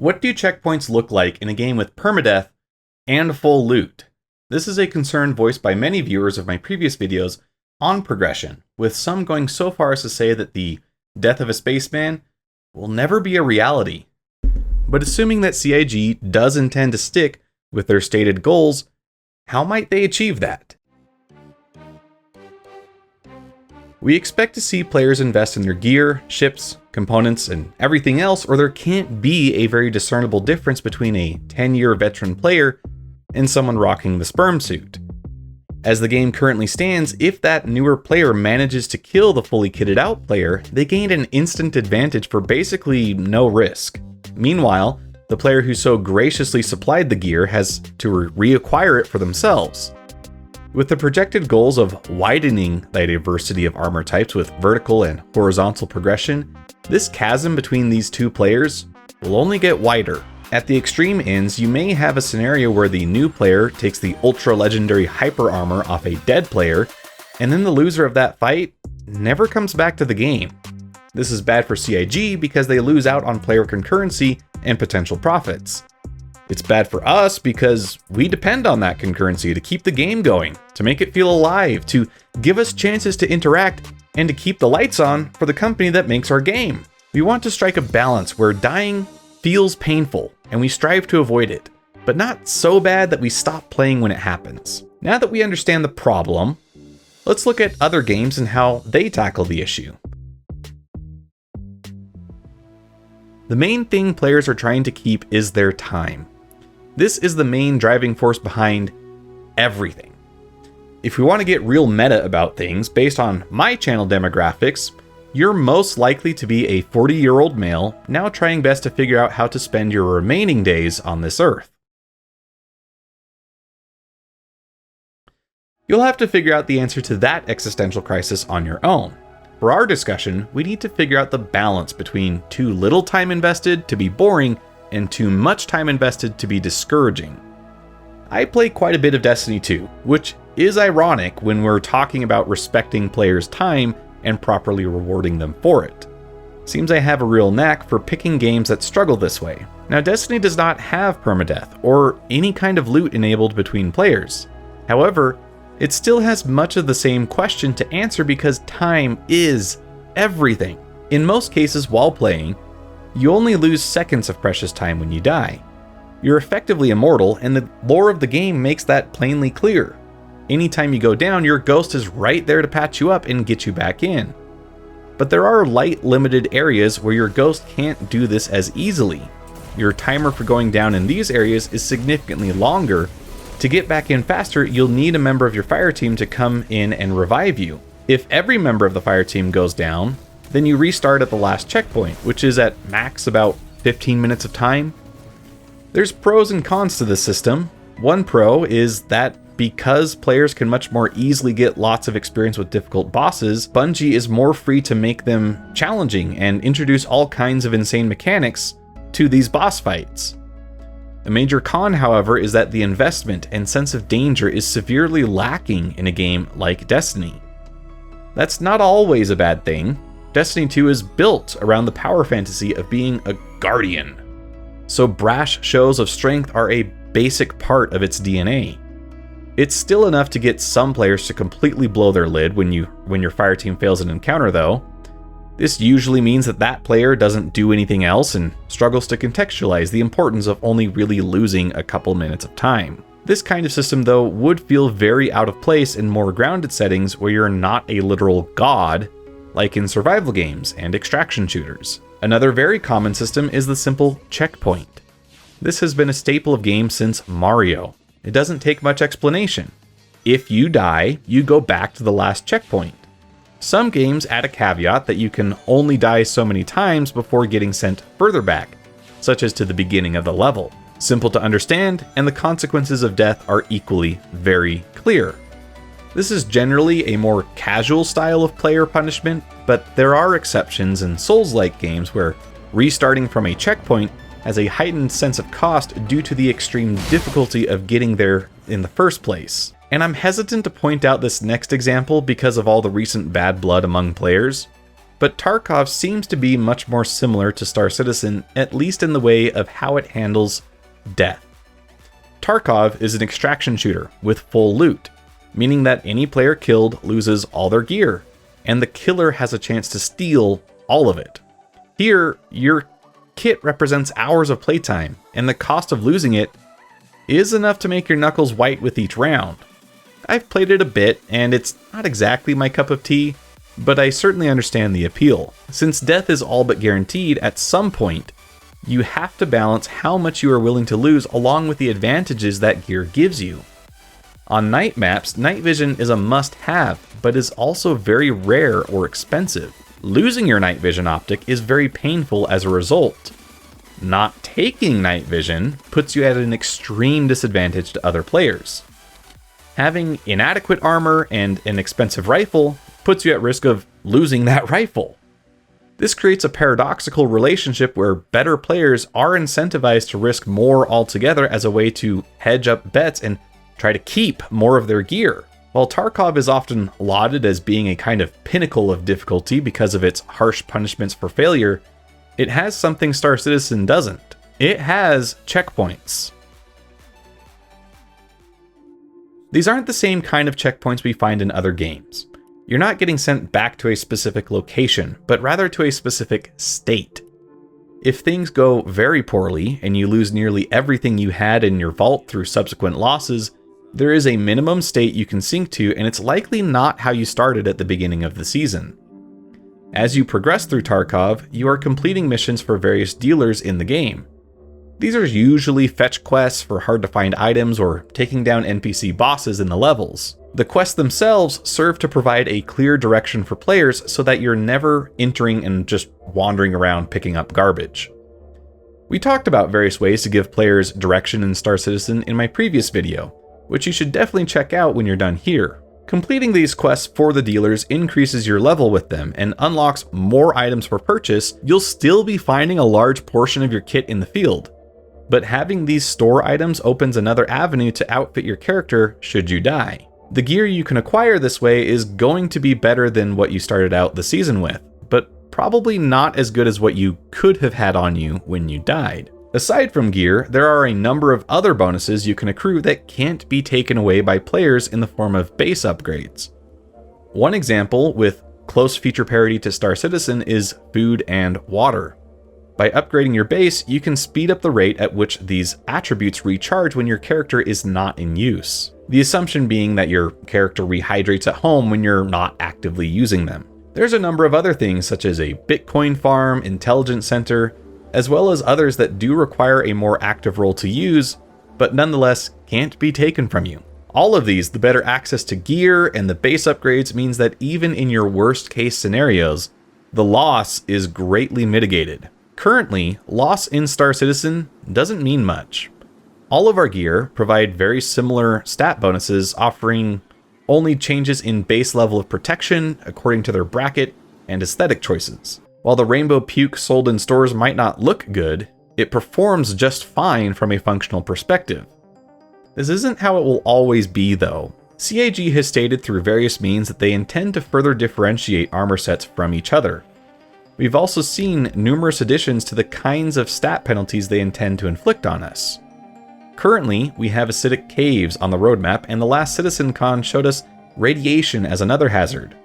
What do checkpoints look like in a game with permadeath and full loot? This is a concern voiced by many viewers of my previous videos on progression, with some going so far as to say that the death of a spaceman will never be a reality. But assuming that CIG does intend to stick with their stated goals, how might they achieve that? We expect to see players invest in their gear, ships, components, and everything else, or there can't be a very discernible difference between a 10-year veteran player and someone rocking the sperm suit. As the game currently stands, if that newer player manages to kill the fully kitted out player, they gain an instant advantage for basically no risk. Meanwhile, the player who so graciously supplied the gear has to reacquire it for themselves. With the projected goals of widening the diversity of armor types with vertical and horizontal progression, this chasm between these two players will only get wider. At the extreme ends, you may have a scenario where the new player takes the ultra legendary hyper armor off a dead player, and then the loser of that fight never comes back to the game. This is bad for CIG because they lose out on player concurrency and potential profits. It's bad for us because we depend on that concurrency to keep the game going, to make it feel alive, to give us chances to interact, and to keep the lights on for the company that makes our game. We want to strike a balance where dying feels painful, and we strive to avoid it, but not so bad that we stop playing when it happens. Now that we understand the problem, let's look at other games and how they tackle the issue. The main thing players are trying to keep is their time. This is the main driving force behind everything. If we want to get real meta about things, based on my channel demographics, you're most likely to be a 40-year-old male now trying best to figure out how to spend your remaining days on this earth. You'll have to figure out the answer to that existential crisis on your own. For our discussion, we need to figure out the balance between too little time invested to be boring and too much time invested to be discouraging. I play quite a bit of Destiny 2, which is ironic when we're talking about respecting players' time and properly rewarding them for it. Seems I have a real knack for picking games that struggle this way. Now, Destiny does not have permadeath or any kind of loot enabled between players. However, it still has much of the same question to answer because time is everything. In most cases while playing, you only lose seconds of precious time when you die. You're effectively immortal, and the lore of the game makes that plainly clear. Anytime you go down, your ghost is right there to patch you up and get you back in. But there are light limited areas where your ghost can't do this as easily. Your timer for going down in these areas is significantly longer. To get back in faster, you'll need a member of your fire team to come in and revive you. If every member of the fire team goes down, then you restart at the last checkpoint, which is at max about 15 minutes of time. There's pros and cons to this system. One pro is that because players can much more easily get lots of experience with difficult bosses, Bungie is more free to make them challenging and introduce all kinds of insane mechanics to these boss fights. A major con, however, is that the investment and sense of danger is severely lacking in a game like Destiny. That's not always a bad thing. Destiny 2 is built around the power fantasy of being a guardian, so brash shows of strength are a basic part of its DNA. It's still enough to get some players to completely blow their lid when your fire team fails an encounter though. This usually means that that player doesn't do anything else and struggles to contextualize the importance of only really losing a couple minutes of time. This kind of system though would feel very out of place in more grounded settings where you're not a literal god, like in survival games and extraction shooters. Another very common system is the simple checkpoint. This has been a staple of games since Mario. It doesn't take much explanation. If you die, you go back to the last checkpoint. Some games add a caveat that you can only die so many times before getting sent further back, such as to the beginning of the level. Simple to understand, and the consequences of death are equally very clear. This is generally a more casual style of player punishment, but there are exceptions in Souls-like games where restarting from a checkpoint has a heightened sense of cost due to the extreme difficulty of getting there in the first place. And I'm hesitant to point out this next example because of all the recent bad blood among players. but Tarkov seems to be much more similar to Star Citizen, at least in the way of how it handles death. Tarkov is an extraction shooter with full loot, meaning that any player killed loses all their gear, and the killer has a chance to steal all of it. Here, your kit represents hours of playtime, and the cost of losing it is enough to make your knuckles white with each round. I've played it a bit, and it's not exactly my cup of tea, but I certainly understand the appeal. Since death is all but guaranteed at some point, you have to balance how much you are willing to lose along with the advantages that gear gives you. On night maps, night vision is a must-have, but is also very rare or expensive. Losing your night vision optic is very painful as a result. Not taking night vision puts you at an extreme disadvantage to other players. Having inadequate armor and an expensive rifle puts you at risk of losing that rifle. This creates a paradoxical relationship where better players are incentivized to risk more altogether as a way to hedge up bets and try to keep more of their gear. While Tarkov is often lauded as being a kind of pinnacle of difficulty because of its harsh punishments for failure, it has something Star Citizen doesn't. It has checkpoints. These aren't the same kind of checkpoints we find in other games. You're not getting sent back to a specific location, but rather to a specific state. If things go very poorly and you lose nearly everything you had in your vault through subsequent losses, there is a minimum state you can sync to, and it's likely not how you started at the beginning of the season. As you progress through Tarkov, you are completing missions for various dealers in the game. These are usually fetch quests for hard-to-find items or taking down NPC bosses in the levels. The quests themselves serve to provide a clear direction for players so that you're never entering and just wandering around picking up garbage. We talked about various ways to give players direction in Star Citizen in my previous video, which you should definitely check out when you're done here. Completing these quests for the dealers increases your level with them and unlocks more items for purchase. You'll still be finding a large portion of your kit in the field, but having these store items opens another avenue to outfit your character should you die. The gear you can acquire this way is going to be better than what you started out the season with, but probably not as good as what you could have had on you when you died. Aside from gear, there are a number of other bonuses you can accrue that can't be taken away by players in the form of base upgrades. One example with close feature parity to Star Citizen is food and water. By upgrading your base, you can speed up the rate at which these attributes recharge when your character is not in use. The assumption being that your character rehydrates at home when you're not actively using them. There's a number of other things such as a Bitcoin farm, intelligence center, as well as others that do require a more active role to use, but nonetheless can't be taken from you. All of these, the better access to gear and the base upgrades, means that even in your worst case scenarios, the loss is greatly mitigated. Currently, loss in Star Citizen doesn't mean much. All of our gear provide very similar stat bonuses, offering only changes in base level of protection according to their bracket and aesthetic choices. While the rainbow puke sold in stores might not look good, it performs just fine from a functional perspective. This isn't how it will always be though. CAG has stated through various means that they intend to further differentiate armor sets from each other. We've also seen numerous additions to the kinds of stat penalties they intend to inflict on us. Currently, we have acidic caves on the roadmap, and the last CitizenCon showed us radiation as another hazard.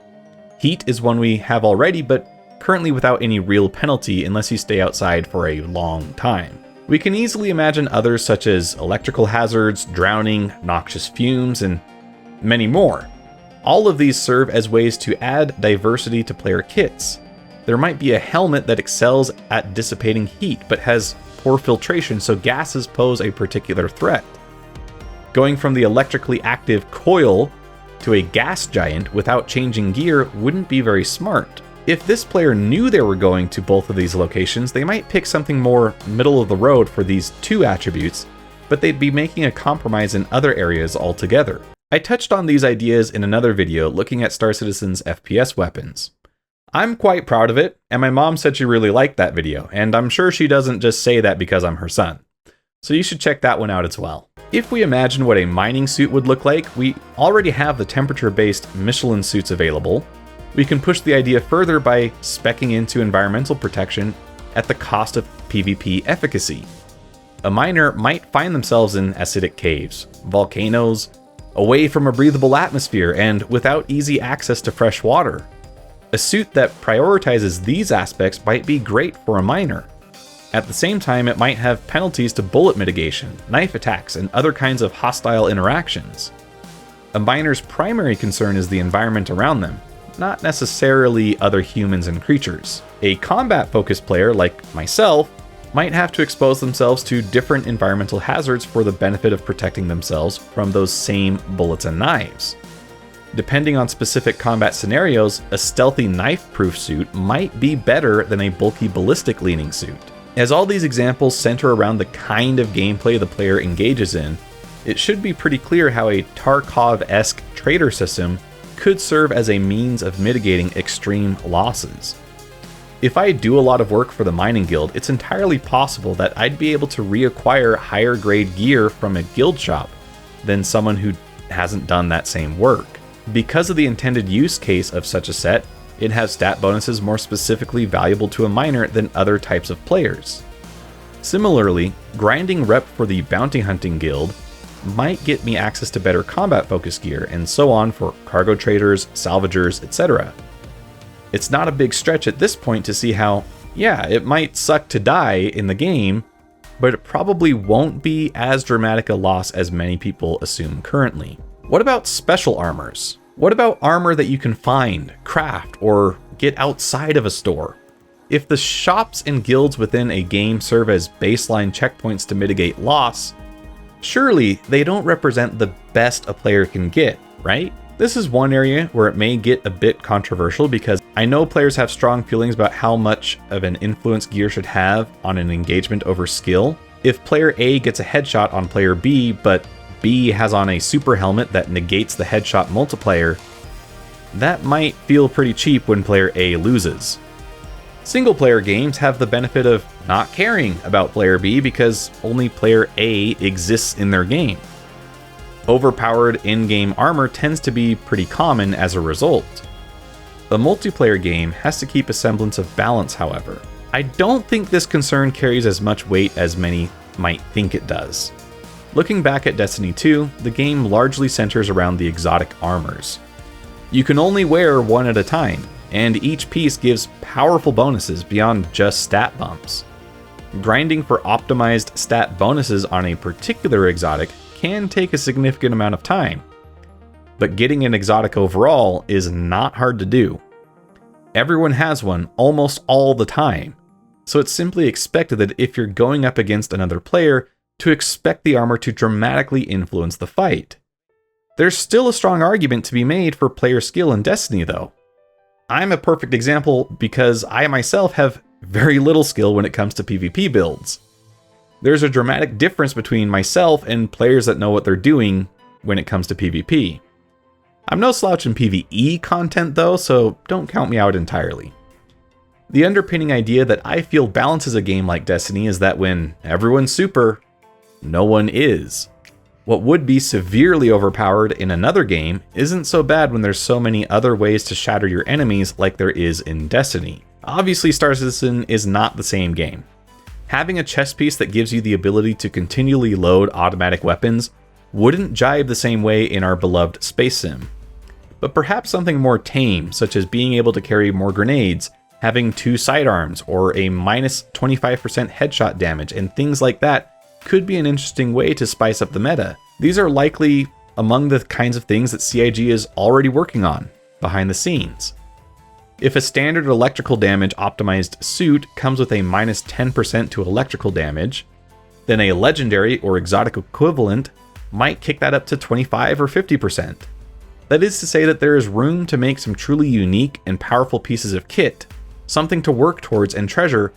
Heat is one we have already, but currently without any real penalty unless you stay outside for a long time. We can easily imagine others such as electrical hazards, drowning, noxious fumes, and many more. All of these serve as ways to add diversity to player kits. There might be a helmet that excels at dissipating heat but has poor filtration, so gases pose a particular threat. Going from the electrically active coil to a gas giant without changing gear wouldn't be very smart. If this player knew they were going to both of these locations, they might pick something more middle of the road for these two attributes, but they'd be making a compromise in other areas altogether. I touched on these ideas in another video looking at Star Citizen's FPS weapons. I'm quite proud of it, and my mom said she really liked that video, and I'm sure she doesn't just say that because I'm her son. So you should check that one out as well. If we imagine what a mining suit would look like, we already have the temperature-based Michelin suits available. We can push the idea further by speccing into environmental protection at the cost of PvP efficacy. A miner might find themselves in acidic caves, volcanoes, away from a breathable atmosphere, and without easy access to fresh water. A suit that prioritizes these aspects might be great for a miner. At the same time, it might have penalties to bullet mitigation, knife attacks, and other kinds of hostile interactions. A miner's primary concern is the environment around them, not necessarily other humans and creatures. A combat-focused player like myself might have to expose themselves to different environmental hazards for the benefit of protecting themselves from those same bullets and knives. Depending on specific combat scenarios, a stealthy knife-proof suit might be better than a bulky ballistic-leaning suit. As all these examples center around the kind of gameplay the player engages in, it should be pretty clear how a Tarkov-esque trader system could serve as a means of mitigating extreme losses. If I do a lot of work for the mining guild, it's entirely possible that I'd be able to reacquire higher grade gear from a guild shop than someone who hasn't done that same work. Because of the intended use case of such a set, it has stat bonuses more specifically valuable to a miner than other types of players. Similarly, grinding rep for the bounty hunting guild might get me access to better combat focused gear, and so on for cargo traders, salvagers, etc. It's not a big stretch at this point to see how, yeah, it might suck to die in the game, but it probably won't be as dramatic a loss as many people assume currently. What about special armors? What about armor that you can find, craft, or get outside of a store? If the shops and guilds within a game serve as baseline checkpoints to mitigate loss, surely they don't represent the best a player can get, right? This is one area where it may get a bit controversial because I know players have strong feelings about how much of an influence gear should have on an engagement over skill. If player A gets a headshot on player B, but B has on a super helmet that negates the headshot multiplier, that might feel pretty cheap when player A loses. Single player games have the benefit of not caring about player B because only player A exists in their game. Overpowered in-game armor tends to be pretty common as a result. The multiplayer game has to keep a semblance of balance, however. I don't think this concern carries as much weight as many might think it does. Looking back at Destiny 2, the game largely centers around the exotic armors. You can only wear one at a time, and each piece gives powerful bonuses beyond just stat bumps. Grinding for optimized stat bonuses on a particular exotic can take a significant amount of time, but getting an exotic overall is not hard to do. Everyone has one almost all the time, so it's simply expected that if you're going up against another player, to expect the armor to dramatically influence the fight. There's still a strong argument to be made for player skill in Destiny though. I'm a perfect example because I myself have very little skill when it comes to PvP builds. There's a dramatic difference between myself and players that know what they're doing when it comes to PvP. I'm no slouch in PvE content though, so don't count me out entirely. The underpinning idea that I feel balances a game like Destiny is that when everyone's super, no one is. What would be severely overpowered in another game isn't so bad when there's so many other ways to shatter your enemies like there is in Destiny. Obviously, Star Citizen is not the same game. Having a chest piece that gives you the ability to continually load automatic weapons wouldn't jibe the same way in our beloved space sim. But perhaps something more tame, such as being able to carry more grenades, having 2 sidearms, or a minus 25% headshot damage, and things like that could be an interesting way to spice up the meta. These are likely among the kinds of things that CIG is already working on behind the scenes. If a standard electrical damage optimized suit comes with a minus 10% to electrical damage, then a legendary or exotic equivalent might kick that up to 25 or 50%. That is to say that there is room to make some truly unique and powerful pieces of kit, something to work towards and treasure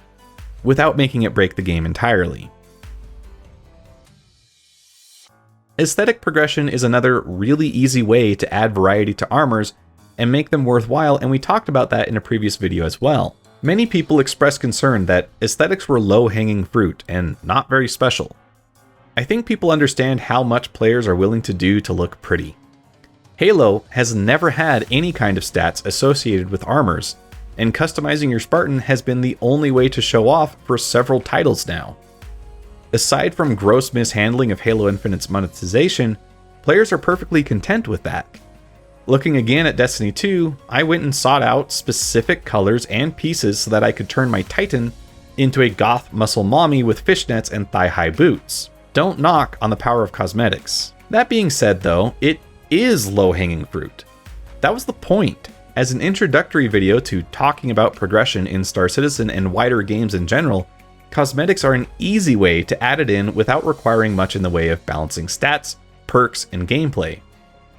without making it break the game entirely. Aesthetic progression is another really easy way to add variety to armors and make them worthwhile, and we talked about that in a previous video as well. Many people expressed concern that aesthetics were low-hanging fruit and not very special. I think people understand how much players are willing to do to look pretty. Halo has never had any kind of stats associated with armors, and customizing your Spartan has been the only way to show off for several titles now. Aside from gross mishandling of Halo Infinite's monetization, players are perfectly content with that. Looking again at Destiny 2, I went and sought out specific colors and pieces so that I could turn my Titan into a goth muscle mommy with fishnets and thigh-high boots. Don't knock on the power of cosmetics. That being said though, it is low-hanging fruit. That was the point. As an introductory video to talking about progression in Star Citizen and wider games in general, cosmetics are an easy way to add it in without requiring much in the way of balancing stats, perks, and gameplay.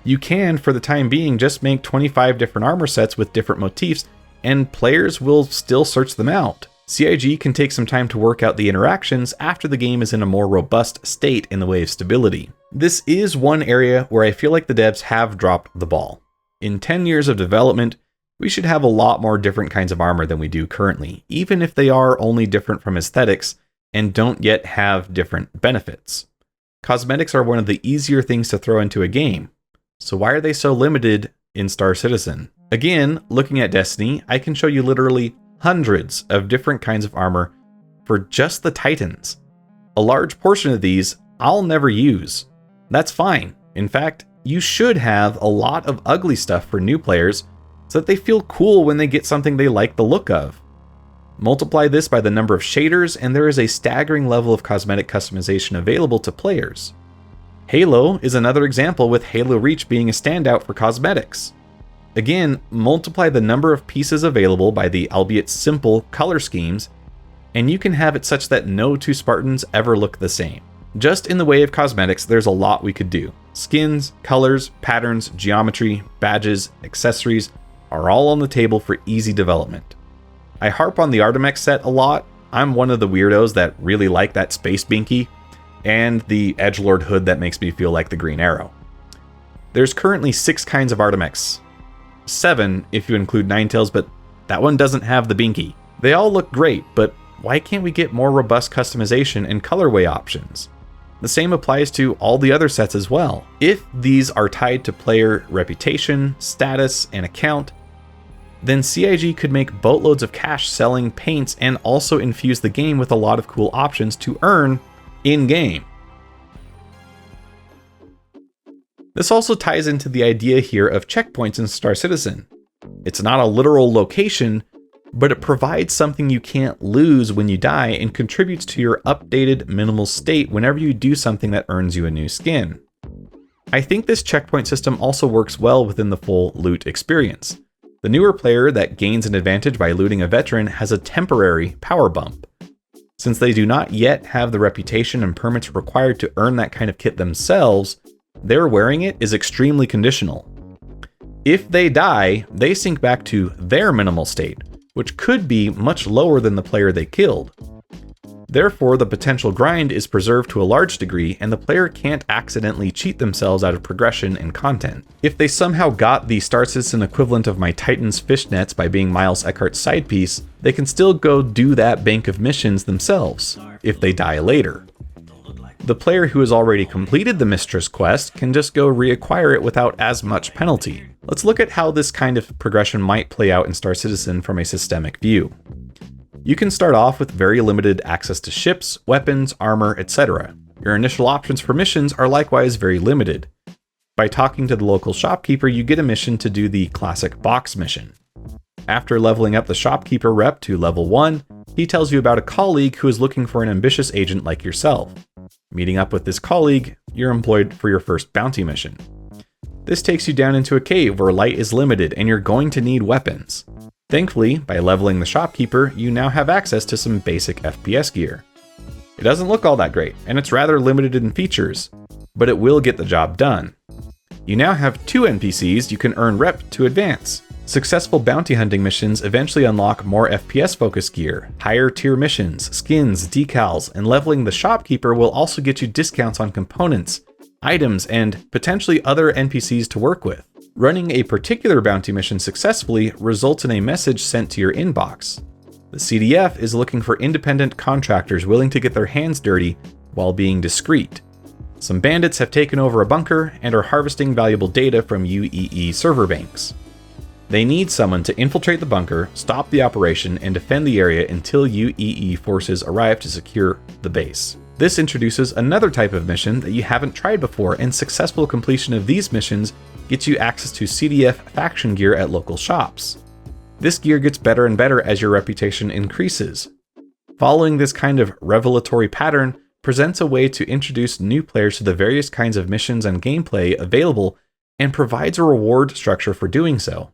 You can, for the time being, just make 25 different armor sets with different motifs, and players will still search them out. CIG can take some time to work out the interactions after the game is in a more robust state in the way of stability. This is one area where I feel like the devs have dropped the ball. In 10 years of development, we should have a lot more different kinds of armor than we do currently, even if they are only different from aesthetics and don't yet have different benefits. Cosmetics are one of the easier things to throw into a game, so why are they so limited in Star Citizen? Again, looking at Destiny, I can show you literally hundreds of different kinds of armor for just the Titans. A large portion of these I'll never use. That's fine. In fact, you should have a lot of ugly stuff for new players so that they feel cool when they get something they like the look of. Multiply this by the number of shaders and there is a staggering level of cosmetic customization available to players. Halo is another example, with Halo Reach being a standout for cosmetics. Again, multiply the number of pieces available by the albeit simple color schemes, and you can have it such that no two Spartans ever look the same. Just in the way of cosmetics, there's a lot we could do. Skins, colors, patterns, geometry, badges, accessories are all on the table for easy development. I harp on the Artemex set a lot. I'm one of the weirdos that really like that space binky, and the edgelord hood that makes me feel like the Green Arrow. There's currently 6 kinds of Artemex. 7 if you include Ninetales, but that one doesn't have the binky. They all look great, but why can't we get more robust customization and colorway options? The same applies to all the other sets as well. If these are tied to player reputation, status, and account, then CIG could make boatloads of cash selling paints and also infuse the game with a lot of cool options to earn in-game. This also ties into the idea here of checkpoints in Star Citizen. It's not a literal location, but it provides something you can't lose when you die and contributes to your updated minimal state whenever you do something that earns you a new skin. I think this checkpoint system also works well within the full loot experience. The newer player that gains an advantage by looting a veteran has a temporary power bump. Since they do not yet have the reputation and permits required to earn that kind of kit themselves, their wearing it is extremely conditional. If they die, they sink back to their minimal state, which could be much lower than the player they killed. Therefore, the potential grind is preserved to a large degree, and the player can't accidentally cheat themselves out of progression and content. If they somehow got the Star Citizen equivalent of my Titan's fishnets by being Miles Eckhart's side piece, they can still go do that bank of missions themselves, if they die later. The player who has already completed the Mistress quest can just go reacquire it without as much penalty. Let's look at how this kind of progression might play out in Star Citizen from a systemic view. You can start off with very limited access to ships, weapons, armor, etc. Your initial options for missions are likewise very limited. By talking to the local shopkeeper, you get a mission to do the classic box mission. After leveling up the shopkeeper rep to level 1, he tells you about a colleague who is looking for an ambitious agent like yourself. Meeting up with this colleague, you're employed for your first bounty mission. This takes you down into a cave where light is limited and you're going to need weapons. Thankfully, by leveling the shopkeeper, you now have access to some basic FPS gear. It doesn't look all that great, and it's rather limited in features, but it will get the job done. You now have 2 NPCs you can earn rep to advance. Successful bounty hunting missions eventually unlock more FPS-focused gear, higher tier missions, skins, decals, and leveling the shopkeeper will also get you discounts on components, items, and potentially other NPCs to work with. Running a particular bounty mission successfully results in a message sent to your inbox. The CDF is looking for independent contractors willing to get their hands dirty while being discreet. Some bandits have taken over a bunker and are harvesting valuable data from UEE server banks. They need someone to infiltrate the bunker, stop the operation, and defend the area until UEE forces arrive to secure the base. This introduces another type of mission that you haven't tried before, and successful completion of these missions gets you access to CDF faction gear at local shops. This gear gets better and better as your reputation increases. Following this kind of revelatory pattern presents a way to introduce new players to the various kinds of missions and gameplay available, and provides a reward structure for doing so.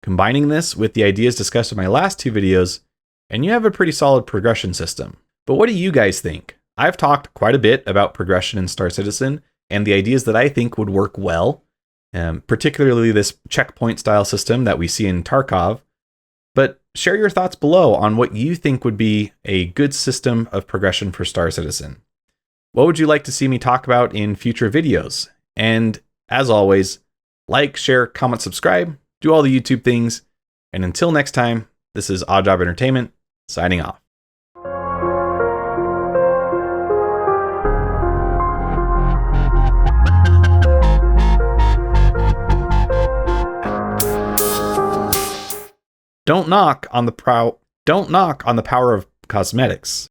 Combining this with the ideas discussed in my last two videos, and you have a pretty solid progression system. But what do you guys think? I've talked quite a bit about progression in Star Citizen and the ideas that I think would work well, particularly this checkpoint style system that we see in Tarkov. But share your thoughts below on what you think would be a good system of progression for Star Citizen. What would you like to see me talk about in future videos? And as always, like, share, comment, subscribe, do all the YouTube things. And until next time, this is Odd Job Entertainment, signing off. Don't knock on the power of cosmetics.